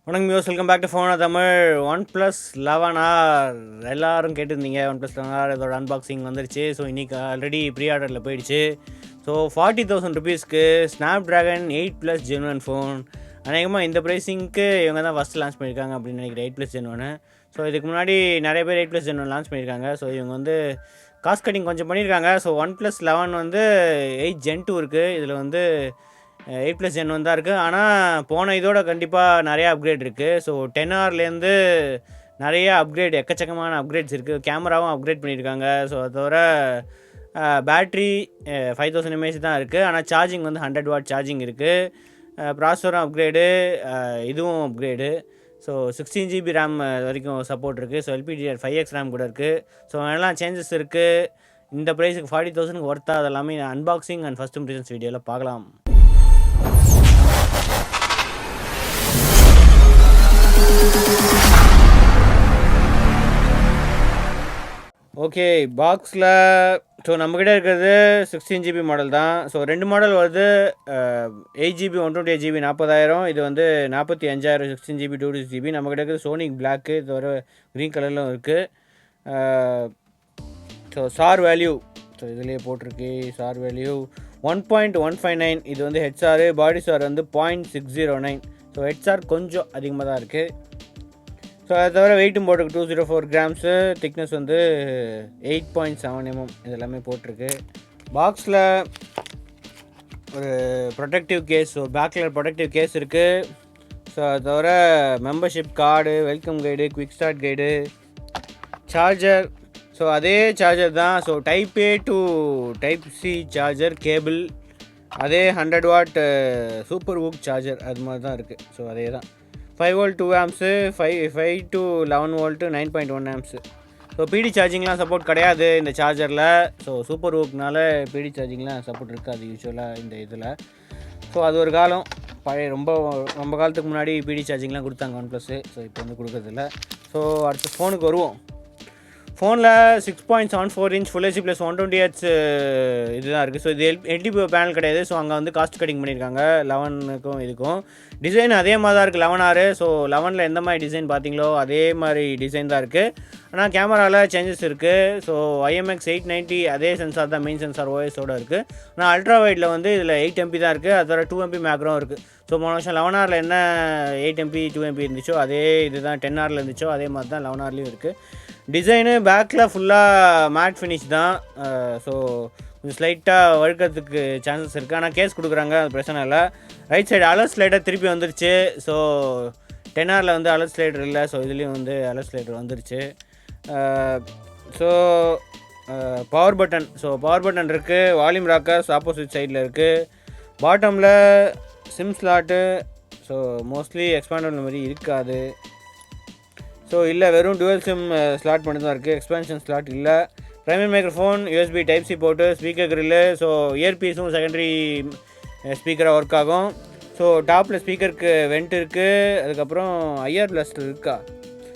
வணக்கம் யூஸ் welcome back to phone Tamil. OnePlus 11R எல்லோரும் கேட்டிருந்தீங்க. OnePlus 11R இதோட அன்பாக்சிங் வந்துருச்சு. ஸோ இன்றைக்கி ஆல்ரெடி ப்ரீ ஆர்டரில் போயிடுச்சு. ஸோ 40,000 ருபீஸ்க்கு Snapdragon 8+ Gen 1 ஃபோன். அநேகமாக இந்த ப்ரைஸிங்க்கு இவங்க தான் ஃபஸ்ட்டு லான்ச் பண்ணியிருக்காங்க அப்படின்னு நினைக்கிறேன், 8+ Gen 1. ஸோ இதுக்கு முன்னாடி நிறைய பேர் 8+ Gen 1 லான்ச் பண்ணியிருக்காங்க. ஸோ இவங்க வந்து காஸ்ட் கட்டிங் கொஞ்சம் பண்ணியிருக்காங்க. ஸோ OnePlus 11 வந்து 8 Gen 2 இருக்குது. இதில் வந்து 8+ Gen 1 தான் இருக்குது. ஆனால் போன இதோட கண்டிப்பாக நிறையா அப்கிரேட் இருக்குது. ஸோ 10Rலேருந்து நிறைய அப்கிரேட், எக்கச்சக்கமான அப்கிரேட்ஸ் இருக்குது. கேமராவும் அப்கிரேட் பண்ணியிருக்காங்க. ஸோ அதை தவிர பேட்ரி 5000 mAh தான் இருக்குது. ஆனால் சார்ஜிங் வந்து 100 வாட் சார்ஜிங் இருக்குது. ப்ராசஸரும் அப்கிரேடு, இதுவும் அப்கிரேடு. ஸோ 16 GB ரேம் வரைக்கும் சப்போர்ட் இருக்குது. ஸோ LPDDR5X ரேம் கூட இருக்குது. ஸோ எல்லாம் சேஞ்சஸ் இருக்குது. இந்த ப்ரைஸுக்கு 40,000க்கு ஒர்த்தா அதெல்லாமே அன்பாக்சிங் அண்ட் ஃபஸ்ட் இம்ப்ரெஷன்ஸ் வீடியோவில் பார்க்கலாம். ஓகே, பாக்ஸில் ஸோ நம்மக்கிட்ட இருக்கிறது 16 GB மாடல் தான். ஸோ 2 மாடல் வருது. 8 GB 128 GB 40,000. இது வந்து 45,000 16 GB 256 GB. நம்மக்கிட்ட இருக்கிறது சோனிக் பிளாக்கு, இது வர க்ரீன் கலரிலும் இருக்குது. ஸோ சார் வேல்யூ, ஸோ இதுலேயே போட்டிருக்கு சார் வேல்யூ 1.159. இது வந்து ஹெச்ஆர், பாடி சார் வந்து 0.609. ஸோ ஹெச்ஆர் கொஞ்சம் அதிகமாக தான் இருக்குது. ஸோ அதை தவிர வெயிட்டும் போட்டிருக்கு 204 கிராம்ஸு. திக்னஸ் வந்து 8.7 mm. இது எல்லாமே போட்டிருக்கு. பாக்ஸில் ஒரு ப்ரொடெக்டிவ் கேஸ், ஒரு பேக் கலர் ப்ரொடெக்டிவ் கேஸ் இருக்குது. ஸோ அதை தவிர membership card, welcome guide, quick start guide, charger. So அதே சார்ஜர் தான். So type A to type C charger cable, அதே 100 வாட் சூப்பர் ஊக் சார்ஜர் அது மாதிரி தான் இருக்குது. ஸோ அதே தான் 5 volt 2 amps, 5 to 11 volt 9.1 amps. So பிடி சார்ஜிங்லாம் சப்போர்ட் கிடையாது இந்த சார்ஜரில். ஸோ சூப்பர் ஊக்னால பிடி சார்ஜிங்லாம் சப்போர்ட் இருக்காது யூஸ்வலாக இந்த இதில். ஸோ அது ஒரு காலம், பழைய ரொம்ப காலத்துக்கு முன்னாடி பிடி சார்ஜிங்லாம் கொடுத்தாங்க OnePlus. ஸோ இப்போ வந்து கொடுக்குறதில்ல. ஸோ அடுத்த ஃபோனுக்கு வருவோம். ஃபோனில் 6.74 inch Full HD + 120Hz இதுதான் இருக்குது. ஸோ இது LTPO பேனல் கிடையாது. ஸோ அங்கே வந்து காஸ்ட் கட்டிங் பண்ணியிருக்காங்க 11க்கும் இதுக்கும். டிசைன் அதே மாதிரி தான் இருக்குது 11R. ஸோ 11ல் எந்த மாதிரி டிசைன் பார்த்தீங்களோ அதே மாதிரி டிசைன் தான் இருக்குது. ஆனால் கேமராவில் சேஞ்சஸ் இருக்குது. ஸோ IMX890 அதே சென்சார் தான், மெயின் சென்சார் OISோடு இருக்குது. ஆனால் அல்ட்ரா வைடில் வந்து இதில் 8 MP தான் இருக்குது. அதோட 2 MP மேக்ரும் இருக்குது. ஸோ போன வருஷம் 11Rல் என்ன 8 MP 2 MP இருந்துச்சோ அதே இது தான் 10Rல் இருந்துச்சோ அதே மாதிரி தான் 11Rலேயும் இருக்குது. டிசைனு பேக்கில் ஃபுல்லாக மேட் ஃபினிஷ் தான். ஸோ கொஞ்சம் ஸ்லைட்டாக வழுக்கிறதுக்கு சான்சஸ் இருக்குது. ஆனால் கேஸ் கொடுக்குறாங்க, அது பிரச்சனை இல்லை. ரைட் சைடு அலர்ட் ஸ்லைடர் திருப்பி வந்துருச்சு. ஸோ 10Rல் வந்து அலர்ட் ஸ்லைடர் இல்லை. ஸோ இதுலேயும் வந்து அலர்ட் ஸ்லைடர் வந்துருச்சு. So power button, power button இருக்குது. வால்யூம் ராக்கர்ஸ் ஆப்போசிட் சைடில் இருக்குது. பாட்டமில் SIM slot, so mostly expandable memory இருக்காது. ஸோ இல்லை, வெறும் டுவல் சிம் ஸ்லாட் மட்டும் தான் இருக்குது. எக்ஸ்பேன்ஷன் ஸ்லாட் இல்லை. ப்ரைமரி மைக்ரோஃபோன், USB Type-C போட்டு, ஸ்பீக்கர் கிரில்லு. ஸோ இயர்பீஸும் செகண்டரி ஸ்பீக்கராக ஒர்க் ஆகும். ஸோ டாப்பில் ஸ்பீக்கருக்கு வெண்ட் இருக்குது. அதுக்கப்புறம் IR பிளாஸ்டர் இருக்கா,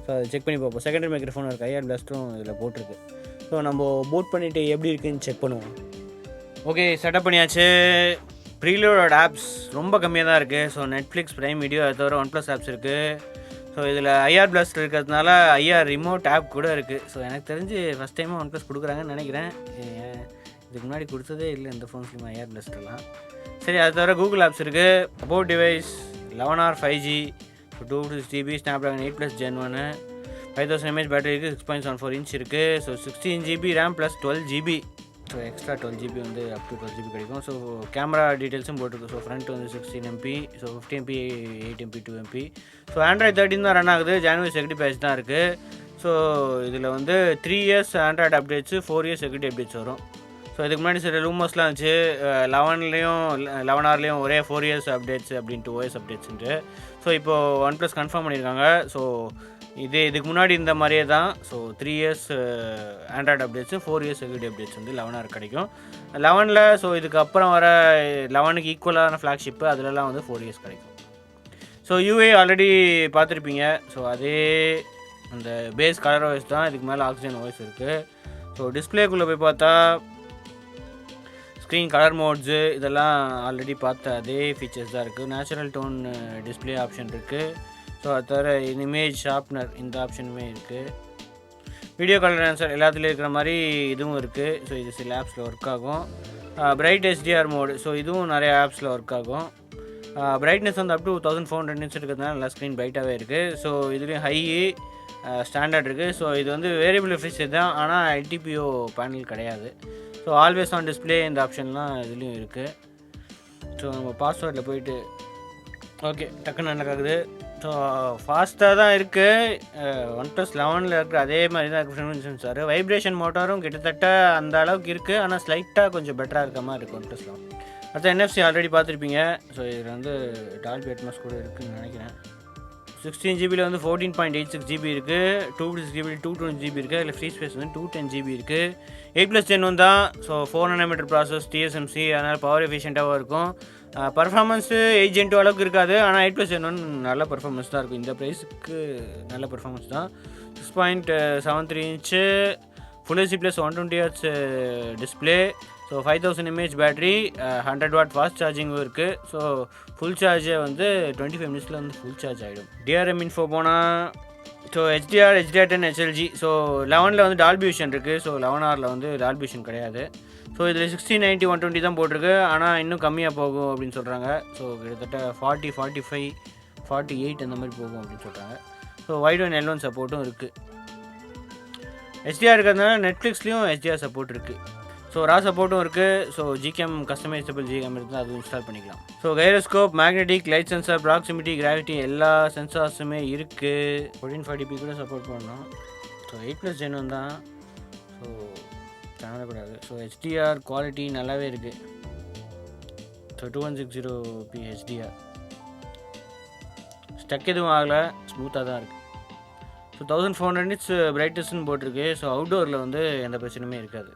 ஸோ அதை செக் பண்ணி பார்ப்போம். செகண்டரி மைக்ரோஃபோன் இருக்குது, IR பிளாஸ்டரும் இதில் போட்டிருக்கு. ஸோ நம்ம பூட் பண்ணிவிட்டு எப்படி இருக்குதுன்னு செக் பண்ணுவோம். ஓகே, செட்டப் பண்ணியாச்சு. ப்ரீலோடோட ஆப்ஸ் ரொம்ப கம்மியாக தான் இருக்குது. ஸோ Netflix, Prime Video, அது தவிர OnePlus ஆப்ஸ் இருக்குது. ஸோ இதில் IR பிளாஸ்டர் இருக்கிறதுனால IR ரிமோட் ஆப் கூட இருக்குது. ஸோ எனக்கு தெரிஞ்சு ஃபஸ்ட் டைமாக OnePlus கொடுக்குறாங்கன்னு நினைக்கிறேன். இதுக்கு முன்னாடி கொடுத்ததே இல்லை இந்த ஃபோன்ஸ்லையும் IR பிளாஸ்டர்லாம். சரி, அது தவிர கூகுள் ஆப்ஸ் இருக்குது. About device 11R 5G, 256 GB, Snapdragon 8+ Gen 1, 5000 mAh battery இருக்குது, 6.74 inch இருக்குது. So 16 GB RAM plus 12 GB. So extra 12 GB வந்து அப் டு 12 GB கிடைக்கும். ஸோ கேமரா டீட்டெயில்ஸும் போட்டிருக்கு. ஸோ ஃப்ரண்ட் வந்து 16 MP, so 50 MP, 8 MP, 2 MP. So Android 13 தான் run ஆகுது. January security patch தான் இருக்குது. ஸோ இதில் வந்து 3 years Android updates, 4 years security updates வரும். ஸோ இதுக்கு முன்னாடி சில ரூமர்ஸ்லாம் இருந்துச்சு 11Rலேயும் ஒரே 4 years அப்டேட்ஸ் அப்படின்ட்டு, OS அப்டேட்ஸுன்ட்டு. ஸோ இப்போது OnePlus கன்ஃபார்ம் பண்ணியிருக்காங்க. ஸோ இதுக்கு முன்னாடி இந்த மாதிரியே தான். So 3 years Android updates, 4 years security updates வந்து 11R கிடைக்கும். 11ல் ஸோ இதுக்கப்புறம் வர 11க்கு ஈக்குவலான ஃப்ளாக்ஷிப்பு அதிலலாம் வந்து 4 years கிடைக்கும். ஸோ UI ஆல்ரெடி பார்த்துருப்பீங்க. ஸோ அதே அந்த பேஸ் கலர் OS தான். இதுக்கு மேலே ஆக்சிஜன் OS இருக்குது. ஸோ டிஸ்பிளேக்குள்ளே போய் பார்த்தா ஸ்க்ரீன் கலர் மோட்ஸு இதெல்லாம் ஆல்ரெடி பார்த்த அதே ஃபீச்சர்ஸ் தான் இருக்குது. நேச்சுரல் டோன் டிஸ்பிளே ஆப்ஷன் இருக்குது. ஸோ அது தவிர இமேஜ் ஷார்ப்னர் இந்த ஆப்ஷனுமே இருக்குது. வீடியோ கலர் ஆன்சர் எல்லாத்துலேயும் இருக்கிற மாதிரி இதுவும் இருக்குது. ஸோ இது சில ஆப்ஸில் ஒர்க் ஆகும். பிரைட் HDR மோடு, ஸோ இதுவும் நிறைய ஆப்ஸில் ஒர்க் ஆகும். பிரைட்னஸ் வந்து அப் டு 1400 நிட்ஸ் இருக்கிறதுனால நல்லா ஸ்க்ரீன் பிரைட்டாகவே இருக்குது. ஸோ இதுலேயும் ஹை ஸ்டாண்டர்ட் இருக்குது. ஸோ இது வந்து வேரியபிள் ரெஃப்ரெஷ் தான், ஆனால் LTPO பேனல் கிடையாது. ஸோ ஆல்வேஸ் ஆன் டிஸ்பிளே இந்த ஆப்ஷன்லாம் இதுலேயும் இருக்குது. ஸோ நம்ம பாஸ்வேர்டில் போயிட்டு ஓகே டக்குன்னு நடக்காது. ஸோ ஃபாஸ்ட்டாக தான் இருக்குது. OnePlus 11ல் இருக்கிற அதே மாதிரி தான் இருக்குது ஃப்ரண்ட் சென்சார். வைப்ரேஷன் மோட்டாரும் கிட்டத்தட்ட அந்த அளவுக்கு இருக்குது, ஆனால் ஸ்லைட்டாக கொஞ்சம் பெட்டராக இருக்க மாதிரி இருக்குது OnePlus 11. அடுத்த NFC ஆல்ரெடி பார்த்துருப்பீங்க. ஸோ இதில் வந்து டால்பி அட்மாஸ் கூட இருக்குதுன்னு நினைக்கிறேன். 16GB வந்து 14.86GB இருக்குது, 256GB 220GB இருக்குது. அதில் ஃப்ரீ ஸ்பேஸ் வந்து 210GB இருக்குது. 8+ Gen 1 தான். ஸோ 4nm ப்ராசஸ், TSMC, அதனால் பவர் எஃபிஷியண்ட்டாகவும் இருக்கும். பர்ஃபார்மன்ஸு 8 Gen 2 அளவுக்கு இருக்காது, ஆனால் 8+ Gen 1 நல்ல பர்ஃபார்மன்ஸ் தான் இருக்கும். இந்த ப்ரைஸுக்கு நல்ல பர்ஃபார்மன்ஸ் தான். 6.73 inch full HD plus 120Hz display. So 5000 mAh battery, 100 watt fast சார்ஜிங்கும் இருக்குது. ஸோ ஃபுல் சார்ஜை வந்து 25 மினிட்ஸில் வந்து ஃபுல் சார்ஜ் ஆகிடும். DRM இன்ஃபோ போனால் ஸோ HDR10 HLG. ஸோ 11ல் வந்து டால்பி விஷன் இருக்குது. ஸோ 11Rல் வந்து டால்பி விஷன் கிடையாது. ஸோ இதில் 1690 120 தான் போட்டிருக்கு, ஆனால் இன்னும் கம்மியாக போகும் அப்படின்னு சொல்கிறாங்க. ஸோ கிட்டத்தட்ட 40, 45, 48 அந்த மாதிரி போகும் அப்படின்னு சொல்கிறாங்க. ஸோ வைட் ஒன் L1 சப்போர்ட்டும் இருக்குது. HDR இருக்கிறதுனால நெட்ஃப்ளிக்ஸ்லேயும் HDR சப்போர்ட் இருக்குது. ஸோ ரா சப்போர்ட்டும் இருக்குது. ஸோ GCam கஸ்டமைசபிள் GCam இருந்தால் அதுவும் இன்ஸ்டால் பண்ணிக்கலாம். So gyroscope, magnetic, light sensor, proximity, gravity எல்லா சென்சார்ஸுமே இருக்குது. 1440p கூட சப்போர்ட் பண்ணணும். ஸோ 8+ Gen 1 தான். ஸோ காணக்கூடாது. ஸோ HDR குவாலிட்டி நல்லாவே இருக்குது. ஸோ 2160p HDR ஸ்டக் எதுவும் ஆகலை, ஸ்மூத்தாக தான் இருக்குது. ஸோ 1400 nits பிரைட்னஸ்ன்னு போட்டிருக்கு. ஸோ அவுட்டோரில் வந்து எந்த பிரச்சனையுமே இருக்காது.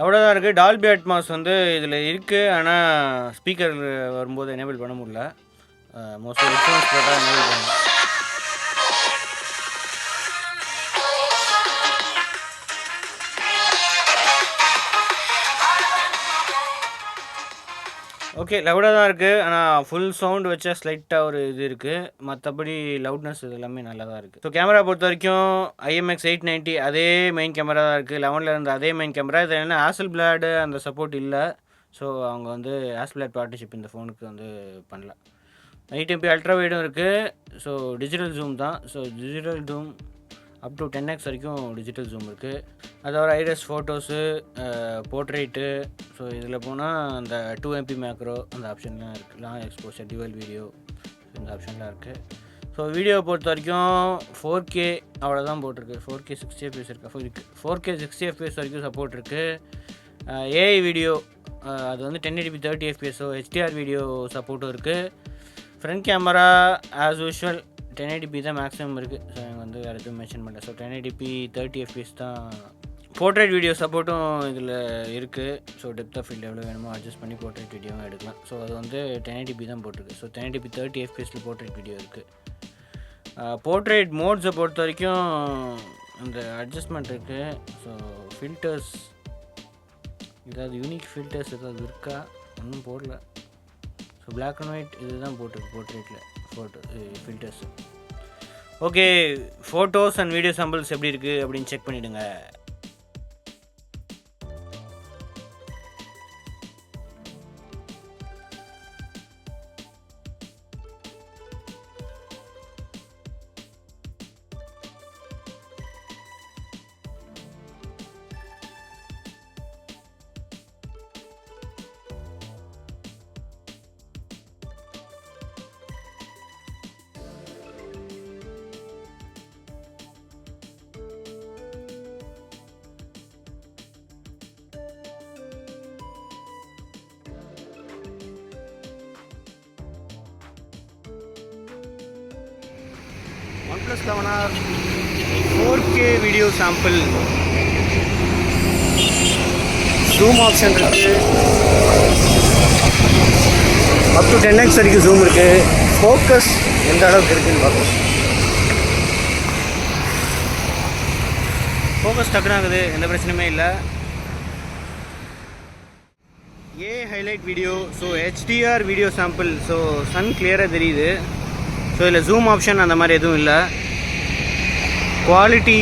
அவ்வளோதான் இருக்குது. டால்பி அட்மாஸ் வந்து இதில் இருக்குது, ஆனால் ஸ்பீக்கர் வரும்போது எனேபிள் பண்ண முடியல. மோஸ்ட்லி ஹெட்ஃபோன்ஸ் போட்டால் எனேபிள் பண்ணணும். ஓகே லவுடாக தான் இருக்குது, ஆனால் ஃபுல் சவுண்ட் வச்சா ஸ்லைட்டாக ஒரு இது இருக்குது. மற்றபடி லவுட்னஸ் இது எல்லாமே நல்லா தான் இருக்குது. ஸோ கேமரா பொறுத்த வரைக்கும் IMX890 அதே மெயின் கேமரா தான் இருக்குது. 11ல் இருந்த அதே மெயின் கேமரா. இது என்ன ஹாசல்பிளாடு அந்த சப்போர்ட் இல்லை. ஸோ அவங்க வந்து ஹாசல்பிளாட் பார்ட்னர்ஷிப் இந்த ஃபோனுக்கு வந்து பண்ணல. 8MP அல்ட்ரா வைடும் இருக்குது. ஸோ டிஜிட்டல் ஜூம் தான். So digital zoom up to 10x வரைக்கும் டிஜிட்டல் ஜூம் இருக்குது. அதோட ஐரஸ் ஃபோட்டோஸு, போர்ட்ரேட்டு. ஸோ இதில் போனால் அந்த 2MP மேக்ரோ அந்த ஆப்ஷன்லாம் இருக்குது. லாங் எக்ஸ்போஷர், டியூவல் வீடியோ இந்த ஆப்ஷன்லாம் இருக்குது. ஸோ வீடியோ பொறுத்த வரைக்கும் 4K அவ்வளோதான் போட்டிருக்கு. 4K 60fps இருக்கா? 4K 60fps வரைக்கும் சப்போர்ட் இருக்குது. AI வீடியோ அது வந்து 1080p 30fps. HDR வீடியோ சப்போர்ட்டும் இருக்குது. Front camera as usual 1080p தான் மேக்ஸிமம் இருக்குது. ஸோ எனக்கு வந்து வேறு எதுவும் மென்ஷன் பண்ணல. ஸோ 1080p 30fps தான். போர்ட்ரேட் வீடியோ சப்போர்ட்டும் இதில் இருக்குது. ஸோ டெப்த் ஆஃப் ஃபீல்டு எவ்வளோ வேணுமோ அட்ஜஸ்ட் பண்ணி போர்ட்ரேட் வீடியோவும் எடுக்கலாம். ஸோ அது வந்து 1080p தான் போட்டிருக்கு. ஸோ 1080p 30fpஸில் போர்ட்ரேட் வீடியோ இருக்குது. போர்ட்ரேட் மோட்ஸை பொறுத்த வரைக்கும் அந்த அட்ஜஸ்ட்மெண்ட் இருக்குது. ஸோ ஃபில்டர்ஸ் ஏதாவது யூனிக் ஃபில்டர்ஸ் ஏதாவது இருக்கா? ஒன்றும் போடல. ஸோ பிளாக் அண்ட் ஒயிட் இது தான் போட்டிருக்கு போர்ட்ரேட்டில் filters. Okay, photos and video samples எப்படி இருக்குது அப்படின்னு செக் பண்ணிவிடுங்க. OnePlus 11R 4K video sample. Zoom option இருக்குது. அப் டு 10x வரைக்கும் ஜூம் இருக்குது. ஃபோக்கஸ் எந்த அளவுக்கு இருக்குதுன்னு பார்ப்போம். ஃபோக்கஸ் டக்குனாகுது, எந்த பிரச்சனையுமே இல்லை. A highlight video. So HDR video sample. So sun கிளியராக தெரியுது. ஸோ இதில் ஜூம் ஆப்ஷன் அந்த மாதிரி எதுவும் இல்லை. குவாலிட்டி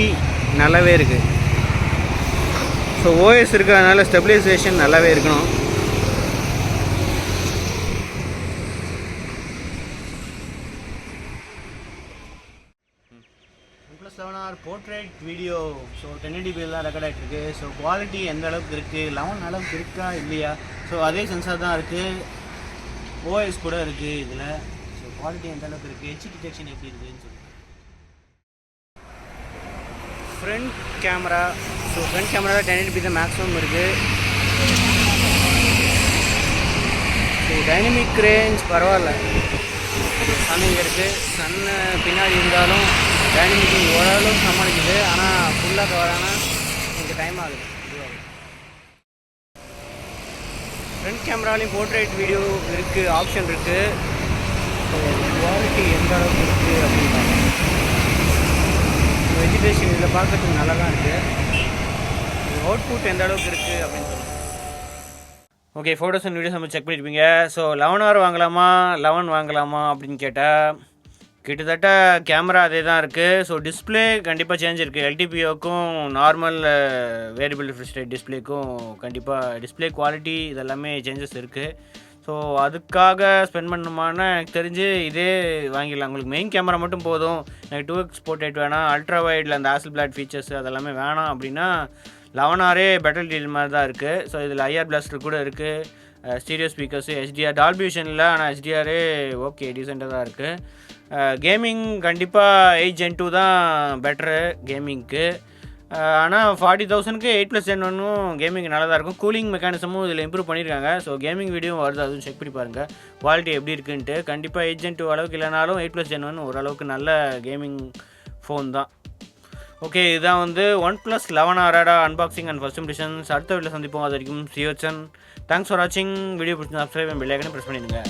நல்லாவே இருக்குது. ஸோ OIS இருக்கிறதுனால ஸ்டெபிலைசேஷன் நல்லாவே இருக்கணும். OnePlus 11R portrait video. So 1080p தான் ரெக்கார்ட் ஆகிட்டு இருக்குது. ஸோ குவாலிட்டி எந்த அளவுக்கு இருக்குது, 11 அளவுக்கு இருக்கா இல்லையா, ஸோ அதே சென்சார் தான் இருக்குது, OIS கூட இருக்குது இதில். ஸோ குவாலிட்டி எந்த அளவுக்கு இருக்குது, ஹெச் டிடெக்ஷன் எப்படி இருக்குதுன்னு சொல்லி. Front camera. So front camera 1080p தான் மேக்ஸிமம் இருக்குது. ஸோ டைனமிக் ரேஞ்ச் பரவாயில்ல. சன் இங்கே இருக்குது. சன்னு பின்னாடி இருந்தாலும் டைனமிக் ஓரளவுக்கு சமாளிக்குது. ஆனால் ஃபுல்லாக கவரானா கொஞ்சம் டைம் ஆகுது. ஃப்ரண்ட் கேமராலையும் போர்ட்ரேட் வீடியோ இருக்குது, ஆப்ஷன் இருக்குது. ஸோ குவாலிட்டி எந்த அளவுக்கு இருக்குது அப்படின்றாங்க. வெஜிடேஷன் இதில் பார்க்கறதுக்கு நல்லா தான் இருக்குது. அவுட்புட் எந்த அளவுக்கு இருக்குது அப்படின்னு சொல்லுங்கள். ஓகே, ஃபோட்டோஸ் அண்ட் வீடியோஸ் நம்ம செக் பண்ணியிருப்பீங்க. ஸோ 11R வாங்கலாமா 11 வாங்கலாமா அப்படின்னு கேட்டால் கிட்டத்தட்ட கேமரா அதே தான் இருக்குது. ஸோ டிஸ்பிளே கண்டிப்பாக சேஞ்ச் இருக்குது. LTPOக்கும் நார்மல் வேரியபிள் ரிஃப்ரெஷ் ரேட் டிஸ்பிளேக்கும் கண்டிப்பாக டிஸ்பிளே குவாலிட்டி இதெல்லாமே சேஞ்சஸ் இருக்குது. ஸோ அதுக்காக ஸ்பெண்ட் பண்ணணுமான்னு எனக்கு தெரிஞ்சு இதே வாங்கிடலாம். உங்களுக்கு மெயின் கேமரா மட்டும் போதும், எனக்கு 2x போர்ட்ரேட் வேணாம், அல்ட்ரா வைடில் அந்த ஆசில் பிளாட் ஃபீச்சர்ஸ் அதெல்லாமே வேணாம் அப்படின்னா 11R பெட்டர் டீல் மாதிரி தான் இருக்குது. ஸோ இதில் IR பிளாஸ்டர் கூட இருக்குது, stereo speakers, HDR Dolby vision இல்லை, ஆனால் HDR ஓகே டீசெண்டாக தான் இருக்குது. கேமிங் கண்டிப்பாக 8 Gen 2 தான் பெட்டரு கேமிங்க்கு. ஆனால் 40,000க்கு 8+ Gen 1ம் கேமிங் நல்லா தான் இருக்கும். கூலிங் மெக்கானிசமும் இதில் இம்ப்ரூவ் பண்ணியிருக்காங்க. ஸோ கேமிங் வீடியோ வருது, அதுவும் செக் பண்ணி பாருங்கள் குவாலிட்டி எப்படி இருக்குன்ட்டு. கண்டிப்பாக 8 Gen 2 அளவுக்கு இல்லைனாலும் 8+ Gen 1 ஓரளவுக்கு நல்ல கேமிங் ஃபோன் தான். ஓகே, இதுதான் வந்து OnePlus 11R unboxing and first impressions. அடுத்த வீடியோவில் சந்திப்போம். அது வரைக்கும் சியோச்சன். தேங்க்ஸ் ஃபார் வாட்சிங். வீடியோ பிடிச்சி சப்ஸ்கிரைப் அண்ட் பெல் ஐக்கனை ப்ரெஸ் பண்ணிடுங்க.